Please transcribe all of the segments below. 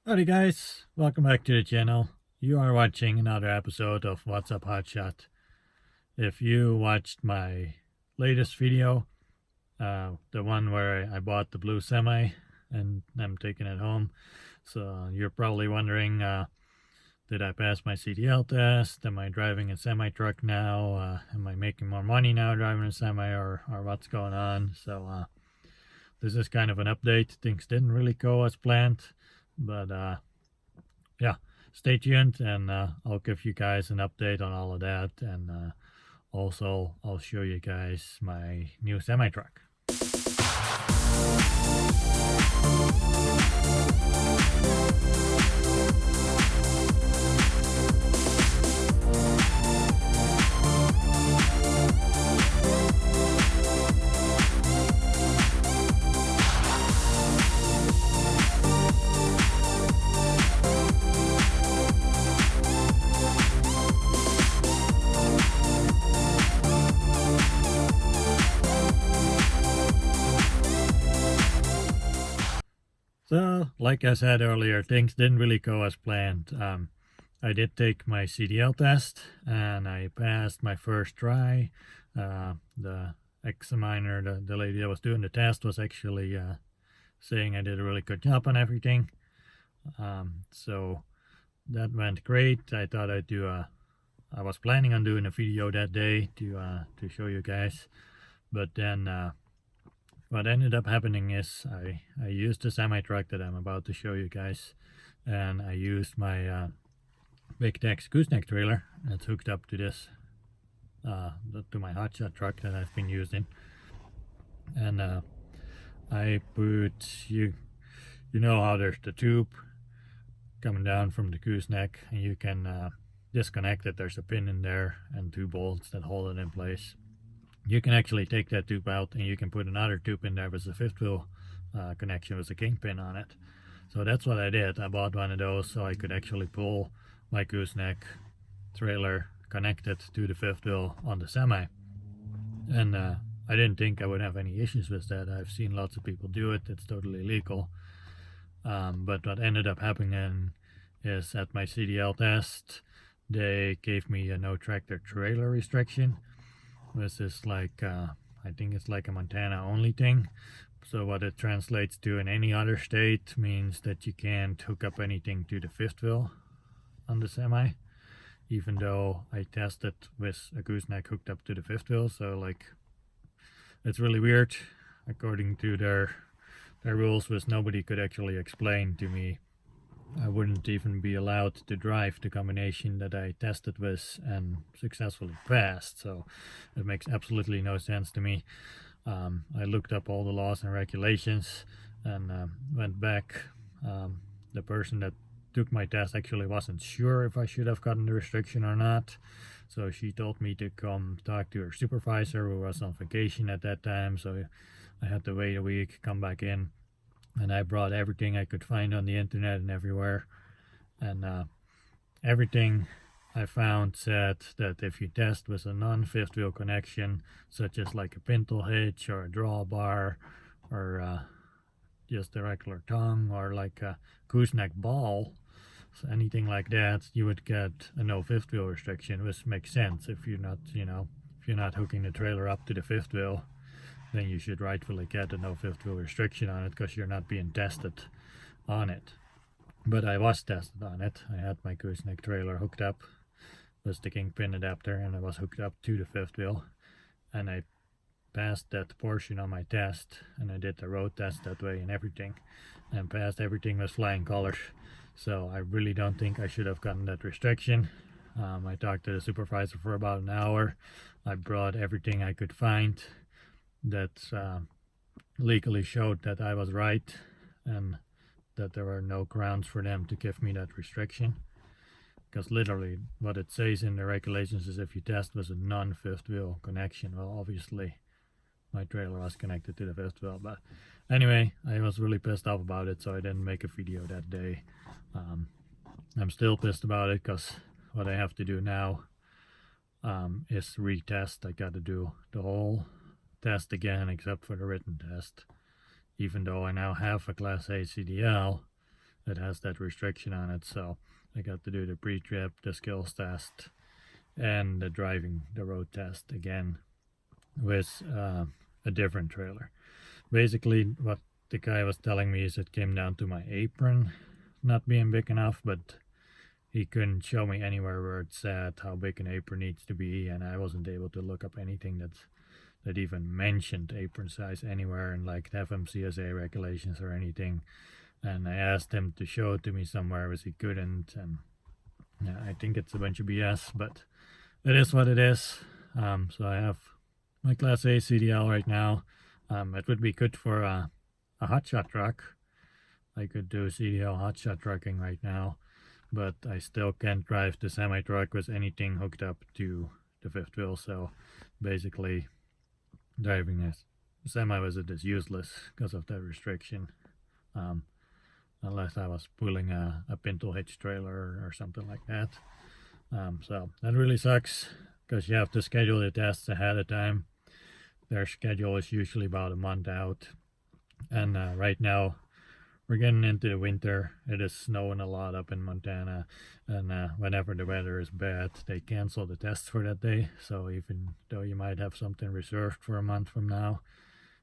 Howdy guys, welcome back to the channel. You are watching another episode of What's Up Hotshot. If you watched my latest video, the one where I bought the blue semi and I'm taking it home, so you're probably wondering, did I pass my CDL test? Am I driving a semi-truck now? Am I making more money now driving a semi, or what's going on? So this is kind of an update. Things didn't really go as planned, but yeah, stay tuned and I'll give you guys an update on all of that, and also I'll show you guys my new semi-truck. So, like I said earlier, things didn't really go as planned. I did take my CDL test and I passed my first try. The examiner, the lady that was doing the test, was actually saying I did a really good job on everything. So that went great. I thought I was planning on doing a video that day to show you guys, but then what ended up happening is I used the semi-truck that I'm about to show you guys, and I used my Big Tex gooseneck trailer that's hooked up to this, to my Hotshot truck that I've been using. And I put, you know how there's the tube coming down from the gooseneck, and you can disconnect it. There's a pin in there and two bolts that hold it in place. You can actually take that tube out and you can put another tube in there with a fifth wheel connection with a kingpin on it. So that's what I did. I bought one of those so I could actually pull my gooseneck trailer connected to the fifth wheel on the semi. And I didn't think I would have any issues with that. I've seen lots of people do it. It's totally legal. But what ended up happening is at my CDL test, they gave me a no tractor trailer restriction. This is like, I think it's like a Montana only thing. So what it translates to in any other state means that you can't hook up anything to the fifth wheel on the semi, even though I tested with a gooseneck hooked up to the fifth wheel. So like, it's really weird. According to their rules, was nobody could actually explain to me. I wouldn't even be allowed to drive the combination that I tested with and successfully passed. So it makes absolutely no sense to me. I looked up all the laws and regulations and went back. The person that took my test actually wasn't sure if I should have gotten the restriction or not. So she told me to come talk to her supervisor, who was on vacation at that time. So I had to wait a week, come back in. And I brought everything I could find on the internet and everywhere. And everything I found said that if you test with a non-fifth wheel connection, such as like a pintle hitch or a drawbar or just a regular tongue or like a gooseneck ball, so anything like that, you would get a no fifth wheel restriction, which makes sense. If you're not, if you're not hooking the trailer up to the fifth wheel, then you should rightfully get a no fifth wheel restriction on it, because you're not being tested on it. But I was tested on it. I had my gooseneck trailer hooked up with the kingpin adapter, and I was hooked up to the fifth wheel, and I passed that portion on my test, and I did the road test that way and everything, and passed everything with flying colors. So I really don't think I should have gotten that restriction. I talked to the supervisor for about an hour. I brought everything I could find that legally showed that I was right and that there were no grounds for them to give me that restriction, because literally what it says in the regulations is if you test with a non-fifth wheel connection. Well, obviously my trailer was connected to the fifth wheel, but anyway, I was really pissed off about it, so I didn't make a video that day. I'm still pissed about it, because what I have to do now is retest. I got to do the whole test again except for the written test, even though I now have a Class A CDL that has that restriction on it. So I got to do the pre-trip, the skills test, and the road test again with a different trailer. Basically, what the guy was telling me is it came down to my apron not being big enough, but he couldn't show me anywhere where it said how big an apron needs to be, and I wasn't able to look up anything that even mentioned apron size anywhere in like FMCSA regulations or anything. And I asked him to show it to me somewhere, but he couldn't. And yeah, I think it's a bunch of BS, but it is what it is. So I have my Class A CDL right now. It would be good for a hotshot truck. I could do CDL hotshot trucking right now, but I still can't drive the semi truck with anything hooked up to the fifth wheel. So basically, driving a semi with it is useless because of that restriction. Unless I was pulling a pintle hitch trailer or something like that. So that really sucks because you have to schedule the tests ahead of time. Their schedule is usually about a month out. And right now, we're getting into the winter. It is snowing a lot up in Montana. And whenever the weather is bad, they cancel the tests for that day. So even though you might have something reserved for a month from now,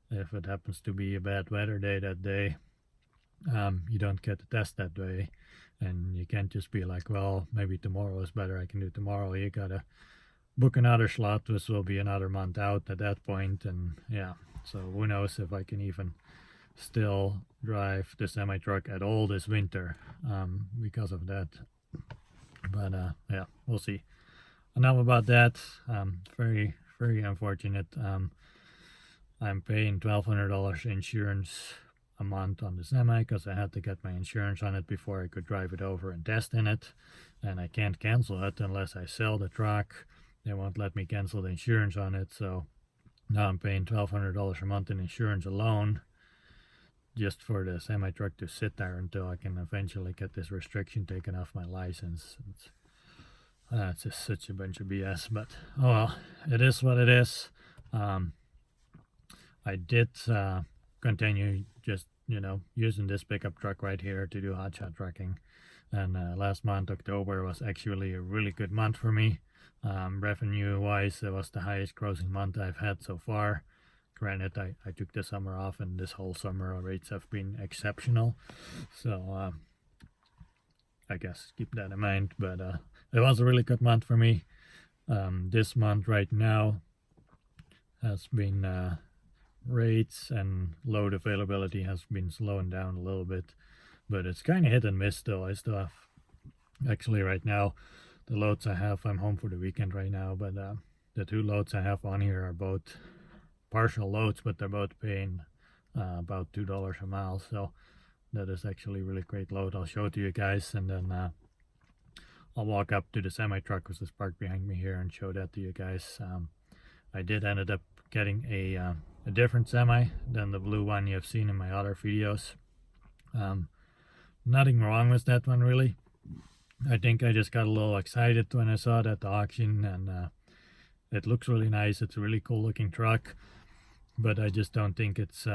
if it happens to be a bad weather day that day, you don't get the test that day. And you can't just be like, well, maybe tomorrow is better, I can do tomorrow. You gotta book another slot, which will be another month out at that point. And yeah, so who knows if I can even still drive the semi truck at all this winter because of that. But yeah, we'll see. Enough about that. Very, very unfortunate. I'm paying $1,200 insurance a month on the semi because I had to get my insurance on it before I could drive it over and test in it, and I can't cancel it unless I sell the truck. They won't let me cancel the insurance on it, so now I'm paying $1,200 a month in insurance alone just for the semi truck to sit there until I can eventually get this restriction taken off my license. It's just such a bunch of BS, but oh well, it is what it is. I did continue just using this pickup truck right here to do hotshot trucking, and last month, October, was actually a really good month for me. Revenue wise, it was the highest grossing month I've had so far. Granted, I took the summer off, and this whole summer rates have been exceptional, so I guess keep that in mind. But it was a really good month for me. This month right now has been rates and load availability has been slowing down a little bit, but it's kind of hit and miss still. I still have, actually right now, the loads I have, I'm home for the weekend right now, but the two loads I have on here are both partial loads, but they're both paying about $2 a mile, so that is actually a really great load. I'll show it to you guys, and then I'll walk up to the semi truck which is parked behind me here and show that to you guys. I did ended up getting a different semi than the blue one you have seen in my other videos. Nothing wrong with that one really. I think I just got a little excited when I saw it at the auction, and it looks really nice. It's a really cool looking truck, but I just don't think it's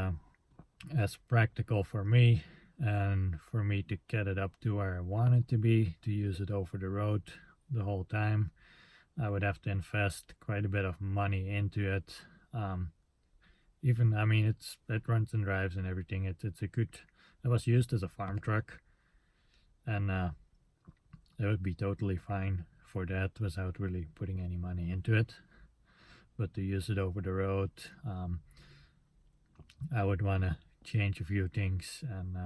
as practical for me, and for me to get it up to where I want it to be, to use it over the road the whole time, I would have to invest quite a bit of money into it. Even, I mean, it runs and drives and everything. It's a good, it was used as a farm truck, and it would be totally fine for that without really putting any money into it. But to use it over the road, I would want to change a few things. And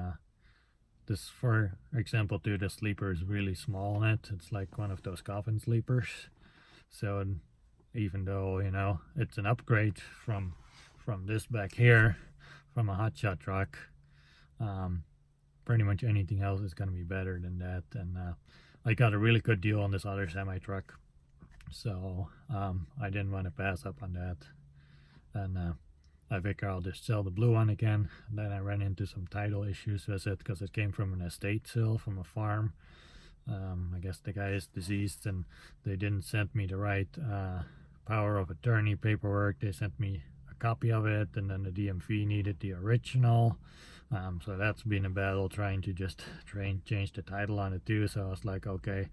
this, for example, too, the sleeper is really small in it. It's like one of those coffin sleepers. So even though, it's an upgrade from this back here, from a hotshot truck, pretty much anything else is going to be better than that. And I got a really good deal on this other semi truck, so I didn't want to pass up on that. And I figure I'll just sell the blue one again. And then I ran into some title issues with it because it came from an estate sale from a farm. I guess the guy is deceased, and they didn't send me the right power of attorney paperwork. They sent me a copy of it, and then the DMV needed the original. So that's been a battle trying to just change the title on it too. So I was like, okay,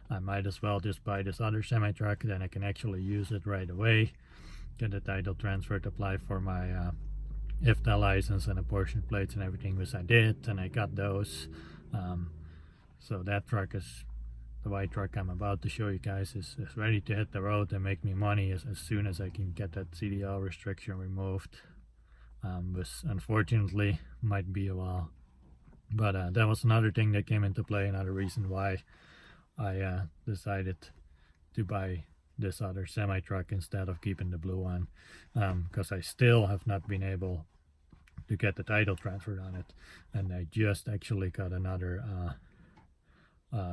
I might as well just buy this other semi-truck, then I can actually use it right away, get the title transferred, apply for my IFTA license and apportion plates and everything, which I did, and I got those. So that truck is, the white truck I'm about to show you guys, is ready to hit the road and make me money as soon as I can get that CDL restriction removed. Which unfortunately might be a while, but that was another thing that came into play, another reason why I decided to buy this other semi-truck instead of keeping the blue one, because I still have not been able to get the title transferred on it, and I just actually got another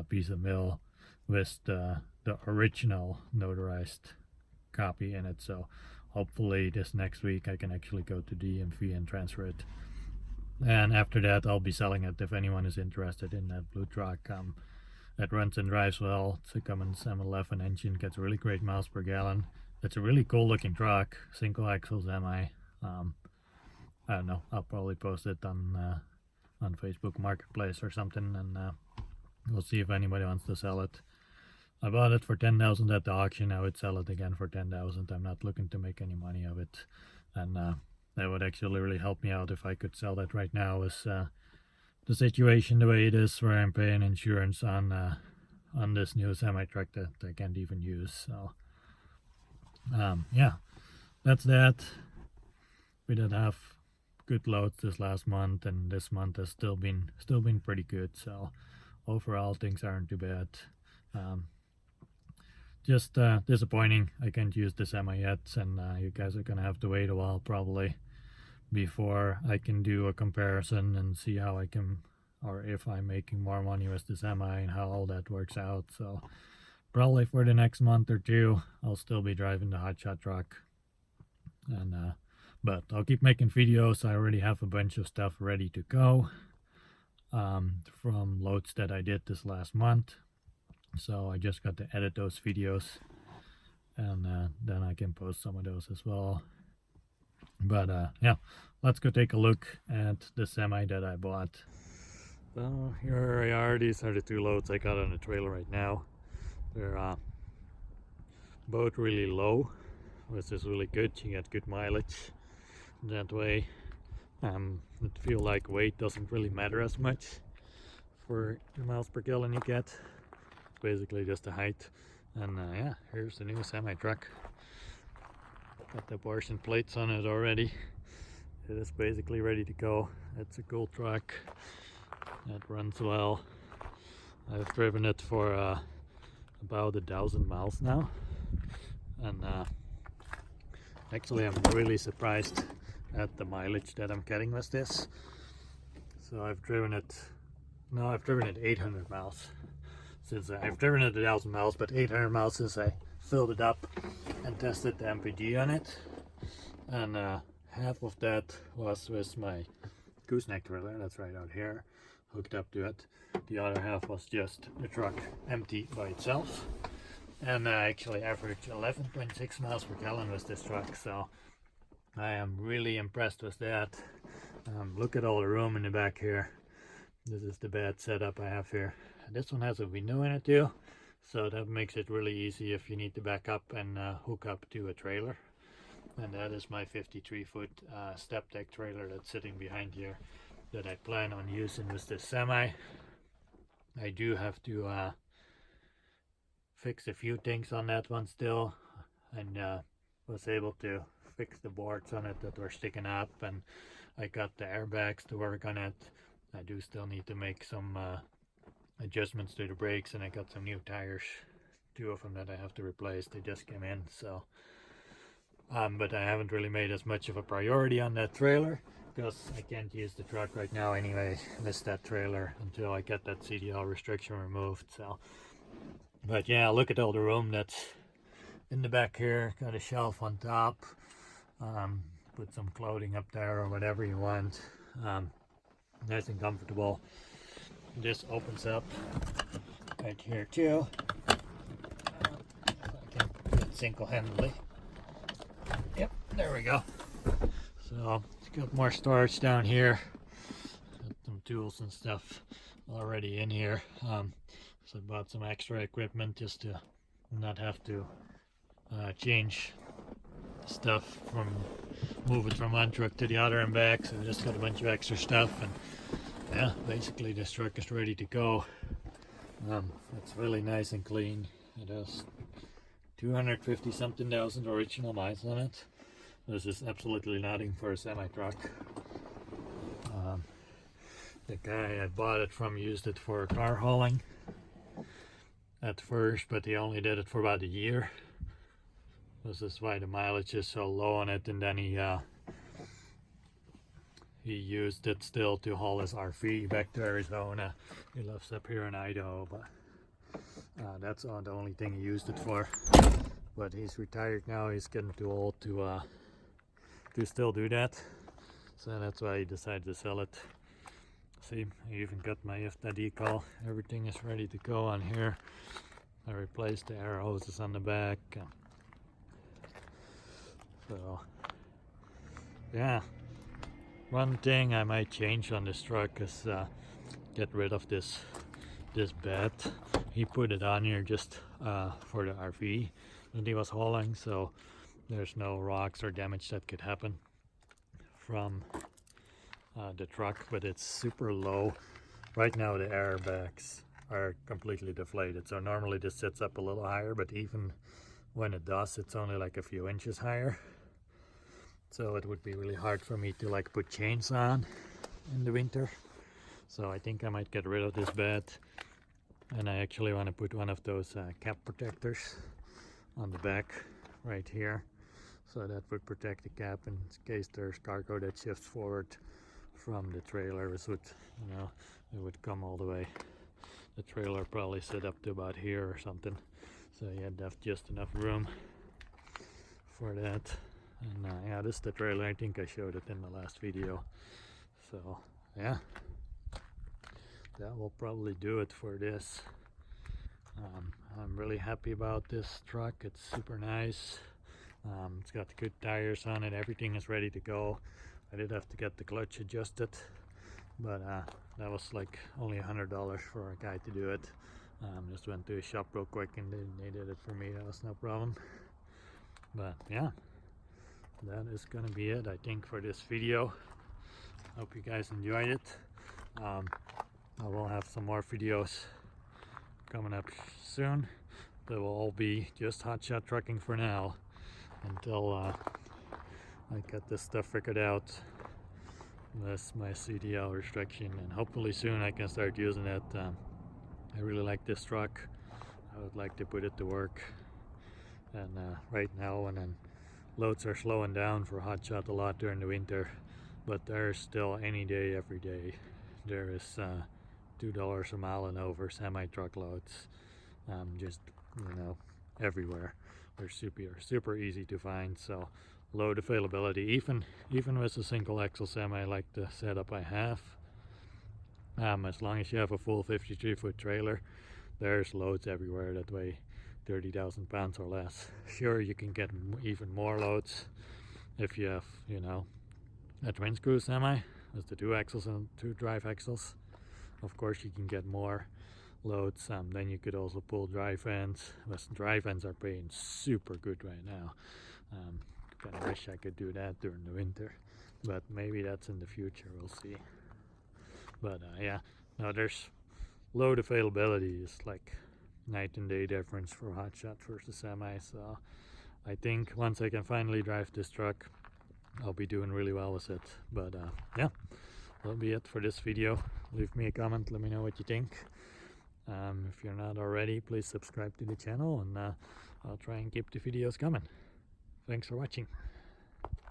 piece of mail with the original notarized copy in it. So hopefully this next week I can actually go to DMV and transfer it, and after that I'll be selling it if anyone is interested in that blue truck. It runs and drives well. It's a Cummins M11 engine, gets really great miles per gallon. It's a really cool looking truck, single axle semi. I don't know, I'll probably post it on Facebook Marketplace or something, and we'll see if anybody wants to sell it. I bought it for $10,000 at the auction. I would sell it again for $10,000. I'm not looking to make any money of it, and that would actually really help me out if I could sell that right now. Is the situation the way it is, where I'm paying insurance on this new semi truck that I can't even use. So yeah, that's that. We did have good loads this last month, and this month has still been pretty good. So overall things aren't too bad. Just disappointing I can't use the semi yet, and you guys are gonna have to wait a while probably before I can do a comparison and see how I can, or if I'm making more money with the semi and how all that works out. So probably for the next month or two I'll still be driving the Hotshot truck, and but I'll keep making videos. I already have a bunch of stuff ready to go from loads that I did this last month. So I just got to edit those videos, and then I can post some of those as well. But yeah, let's go take a look at the semi that I bought. So here they are. These are the two loads I got on the trailer right now. They're both really low, which is really good. You get good mileage that way. I feel like weight doesn't really matter as much for the miles per gallon you get. Basically just the height. And yeah, here's the new semi truck. Got the portion plates on it already. It is basically ready to go. It's a cool truck. It runs well. I've driven it for about 1,000 miles now, and actually I'm really surprised at the mileage that I'm getting with this. So I've driven it 800 miles. Since I've driven it 1,000 miles, but 800 miles since I filled it up and tested the MPG on it, and half of that was with my gooseneck trailer that's right out here, hooked up to it. The other half was just the truck empty by itself, and I actually averaged 11.6 miles per gallon with this truck, so I am really impressed with that. Look at all the room in the back here. This is the bed setup I have here. This one has a window in it too, so that makes it really easy if you need to back up and hook up to a trailer. And that is my 53-foot step deck trailer that's sitting behind here that I plan on using with this semi. I do have to fix a few things on that one still, and was able to fix the boards on it that were sticking up, and I got the airbags to work on it. I do still need to make some adjustments to the brakes, and I got some new tires, 2 of them that I have to replace. They just came in, so but I haven't really made as much of a priority on that trailer because I can't use the truck right now anyway with that trailer until I get that CDL restriction removed. So, but yeah, look at all the room that's in the back here. Got a shelf on top, put some clothing up there or whatever you want. Nice and comfortable. This opens up right here too. I can do it single-handedly. Yep, there we go. So got more storage down here. Got some tools and stuff already in here. So I bought some extra equipment just to not have to change stuff move it from one truck to the other and back. So I just got a bunch of extra stuff, and yeah, basically this truck is ready to go. It's really nice and clean. It has 250 something thousand original miles on it. This is absolutely nothing for a semi truck. The guy I bought it from used it for car hauling at first, but he only did it for about a year. This is why the mileage is so low on it, and then he used it still to haul his RV back to Arizona. He lives up here in Idaho, but that's the only thing he used it for. But he's retired now. He's getting too old to still do that, so that's why he decided to sell it. See, I even got my IFTA decal. Everything is ready to go on here. I replaced the air hoses on the back. So yeah, one thing I might change on this truck is get rid of this bed. He put it on here just for the RV that he was hauling, so there's no rocks or damage that could happen from the truck, but it's super low. Right now the airbags are completely deflated, so normally this sits up a little higher, but even when it does, it's only like a few inches higher. So it would be really hard for me to like put chains on in the winter. So I think I might get rid of this bed, and I actually want to put one of those cap protectors on the back right here, so that would protect the cap in case there's cargo that shifts forward from the trailer. It would, it would come all the way. The trailer probably sit up to about here or something, so you had to have just enough room for that. And yeah, this is the trailer. I think I showed it in the last video. So yeah, that will probably do it for this. I'm really happy about this truck. It's super nice. It's got good tires on it. Everything is ready to go. I did have to get the clutch adjusted, but that was like only $100 for a guy to do it. Just went to a shop real quick and they did it for me. That was no problem. But yeah, that is gonna be it, I think, for this video. Hope you guys enjoyed it. I will have some more videos coming up soon. They will all be just hotshot trucking for now until I get this stuff figured out. That's my CDL restriction, and hopefully soon I can start using it. I really like this truck. I would like to put it to work, and right now when loads are slowing down for hotshot a lot during the winter, but there's still any day, every day, there is $2 a mile and over semi truck loads, just everywhere. They're super easy to find. So load availability, even with a single axle semi like the setup I have, as long as you have a full 53-foot trailer, there's loads everywhere that weigh 30,000 pounds or less. Sure, you can get even more loads if you have a twin screw semi with the 2 axles and 2 drive axles. Of course you can get more loads. Then you could also pull drive ends. Drive ends are paying super good right now. Kind of wish I could do that during the winter, but maybe that's in the future. We'll see. But yeah, no, there's load availability is like night and day difference for hotshot versus semi. So I think once I can finally drive this truck, I'll be doing really well with it. But yeah, that'll be it for this video. Leave me a comment, let me know what you think. If you're not already, please subscribe to the channel, and I'll try and keep the videos coming. Thanks for watching.